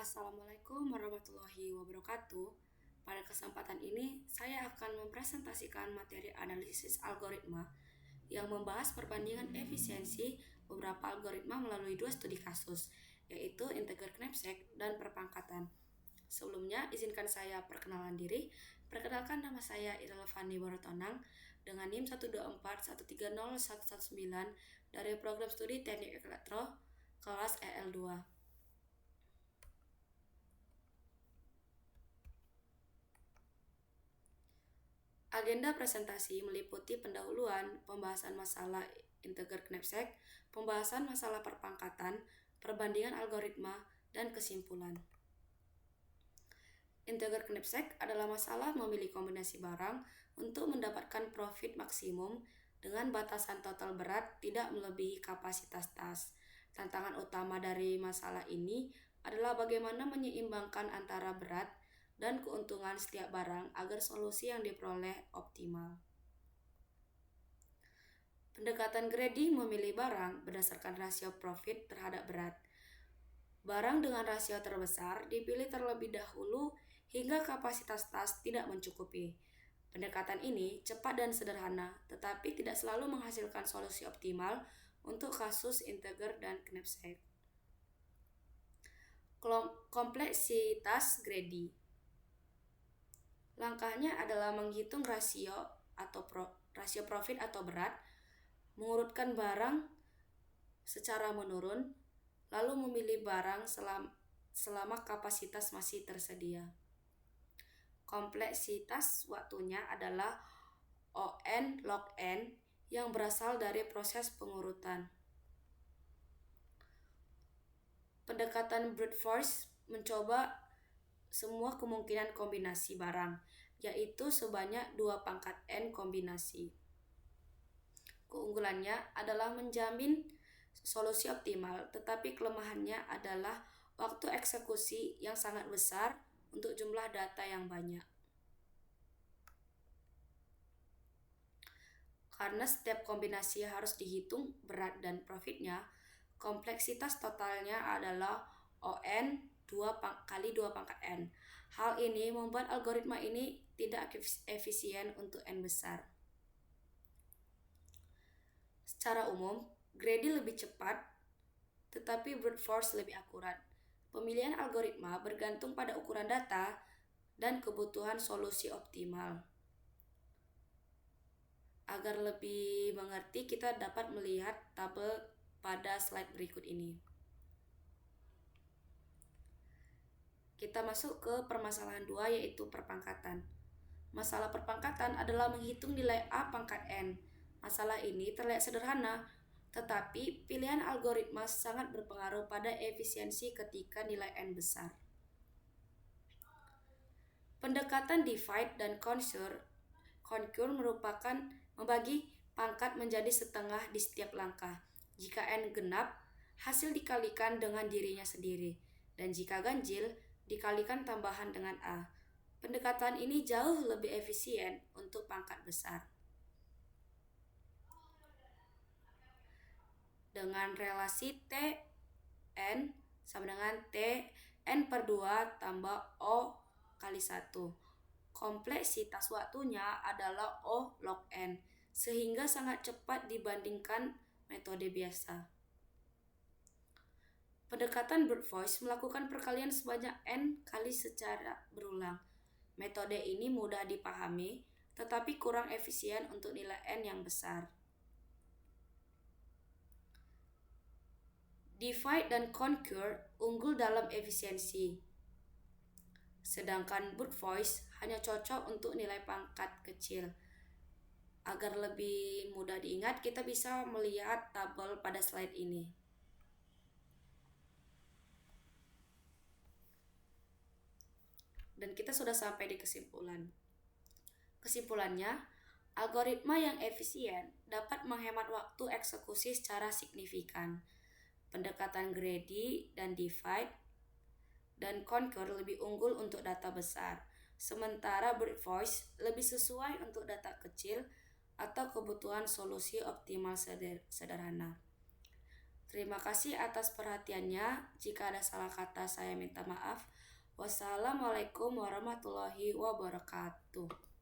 Assalamualaikum warahmatullahi wabarakatuh. Pada kesempatan ini, saya akan mempresentasikan materi analisis algoritma yang membahas perbandingan efisiensi beberapa algoritma melalui dua studi kasus, yaitu integer knapsack dan perpangkatan. Sebelumnya, izinkan saya perkenalan diri. Perkenalkan, nama saya Irelvani Barotonang dengan NIM 124130119 dari program studi Teknik Elektro kelas EL2. Agenda presentasi meliputi pendahuluan, pembahasan masalah integer knapsack, pembahasan masalah perpangkatan, perbandingan algoritma, dan kesimpulan. Integer knapsack adalah masalah memilih kombinasi barang untuk mendapatkan profit maksimum dengan batasan total berat tidak melebihi kapasitas tas. Tantangan utama dari masalah ini adalah bagaimana menyeimbangkan antara berat dan keuntungan setiap barang agar solusi yang diperoleh optimal. Pendekatan greedy memilih barang berdasarkan rasio profit terhadap berat. Barang dengan rasio terbesar dipilih terlebih dahulu hingga kapasitas tas tidak mencukupi. Pendekatan ini cepat dan sederhana, tetapi tidak selalu menghasilkan solusi optimal untuk kasus integer dan knapsack. Kompleksitas greedy. Langkahnya adalah menghitung rasio profit atau berat, mengurutkan barang secara menurun, lalu memilih barang selama kapasitas masih tersedia. Kompleksitas waktunya adalah On log N yang berasal dari proses pengurutan. Pendekatan brute force mencoba semua kemungkinan kombinasi barang, yaitu sebanyak 2 pangkat N kombinasi. Keunggulannya adalah menjamin solusi optimal, tetapi kelemahannya adalah waktu eksekusi yang sangat besar untuk jumlah data yang banyak. Karena setiap kombinasi harus dihitung berat dan profitnya, kompleksitas totalnya adalah On 2 kali 2 pangkat N. Hal ini membuat algoritma ini tidak efisien untuk N besar. Secara umum, greedy lebih cepat, tetapi brute force lebih akurat. Pemilihan algoritma bergantung pada ukuran data dan kebutuhan solusi optimal. Agar lebih mengerti, kita dapat melihat tabel pada slide berikut ini. Kita masuk ke permasalahan 2, yaitu perpangkatan. Masalah perpangkatan adalah menghitung nilai A pangkat N. Masalah ini terlihat sederhana, tetapi pilihan algoritma sangat berpengaruh pada efisiensi ketika nilai N besar. Pendekatan divide dan conquer merupakan membagi pangkat menjadi setengah di setiap langkah. Jika N genap, hasil dikalikan dengan dirinya sendiri, dan jika ganjil, dikalikan tambahan dengan A. Pendekatan ini jauh lebih efisien untuk pangkat besar. Dengan relasi T N sama dengan T N per 2 tambah O kali 1. Kompleksitas waktunya adalah O log N, sehingga sangat cepat dibandingkan metode biasa. Pendekatan brute force melakukan perkalian sebanyak N kali secara berulang. Metode ini mudah dipahami, tetapi kurang efisien untuk nilai N yang besar. Divide dan conquer unggul dalam efisiensi, sedangkan brute force hanya cocok untuk nilai pangkat kecil. Agar lebih mudah diingat, kita bisa melihat tabel pada slide ini. Dan kita sudah sampai di kesimpulan. Kesimpulannya, algoritma yang efisien dapat menghemat waktu eksekusi secara signifikan. Pendekatan greedy dan divide dan conquer lebih unggul untuk data besar, sementara brute force lebih sesuai untuk data kecil atau kebutuhan solusi optimal sederhana. Terima kasih atas perhatiannya. Jika ada salah kata, saya minta maaf. Wassalamualaikum warahmatullahi wabarakatuh.